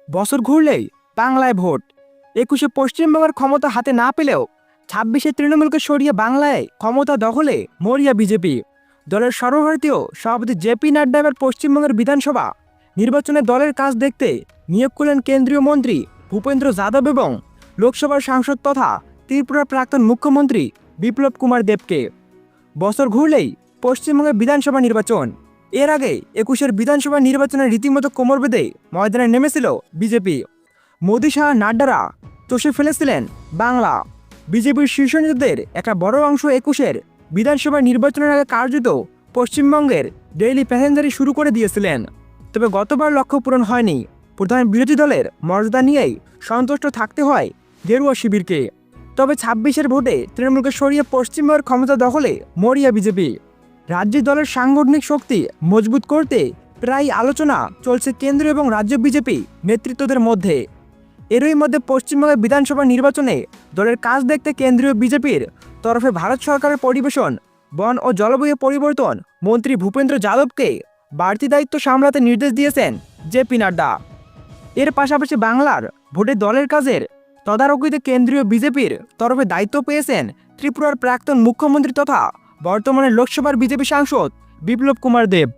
বছর ঘুরলেই বাংলায় ভোট। 21-এ পশ্চিমবঙ্গের ক্ষমতা হাতে না পেলেও 26-এ তৃণমূলকে সরিয়ে বাংলায় ক্ষমতা দখলে মরিয়া বিজেপি। দলের সর্বভারতীয় সভাপতি জেপি নাড্ডা এবার পশ্চিমবঙ্গের বিধানসভা নির্বাচনে দলের কাজ দেখতে নিয়োগ করলেন কেন্দ্রীয় মন্ত্রী ভূপেন্দ্র যাদব এবং লোকসভার সাংসদ তথা ত্রিপুরার প্রাক্তন মুখ্যমন্ত্রী বিপ্লব কুমার দেবকে। বছর ঘুরলেই পশ্চিমবঙ্গের বিধানসভা নির্বাচন। এর আগে 21-এর বিধানসভা নির্বাচনের রীতিমতো কোমর বেঁধে ময়দানে নেমেছিল বিজেপি। মোদী শাহ নাড্ডারা চষে ফেলেছিলেন বাংলা। বিজেপির শীর্ষ নেতাদের একটা বড় অংশ 21-এর বিধানসভা নির্বাচনের আগে কার্যত পশ্চিমবঙ্গের ডেইলি প্যাসেঞ্জারি শুরু করে দিয়েছিলেন। তবে গতবার লক্ষ্য পূরণ হয়নি। প্রধান বিরোধী দলের মর্যাদা নিয়েই সন্তুষ্ট থাকতে হয় গেরুয়া শিবিরকে। তবে 26-এর ভোটে তৃণমূলকে সরিয়ে পশ্চিমবঙ্গের ক্ষমতা দখলে মরিয়া বিজেপি। রাজ্যের দলের সাংগঠনিক শক্তি মজবুত করতে প্রায় আলোচনা চলছে কেন্দ্র এবং রাজ্য বিজেপি নেতৃত্বদের মধ্যে। এরই মধ্যে পশ্চিমবঙ্গের বিধানসভা নির্বাচনে দলের কাজ দেখতে কেন্দ্রীয় বিজেপির তরফে ভারত সরকারের পরিবেশন, বন ও জলবায়ু পরিবর্তন মন্ত্রী ভূপেন্দ্র যাদবকে বাড়তি দায়িত্ব সামলাতে নির্দেশ দিয়েছেন জেপি নাড্ডা। এর পাশাপাশি বাংলার ভোটে দলের কাজের তদারকিতে কেন্দ্রীয় বিজেপির তরফে দায়িত্ব পেয়েছেন ত্রিপুরার প্রাক্তন মুখ্যমন্ত্রী তথা বর্তমানে লোকসভার বিজেপি সাংসদ বিপ্লব কুমার দেব।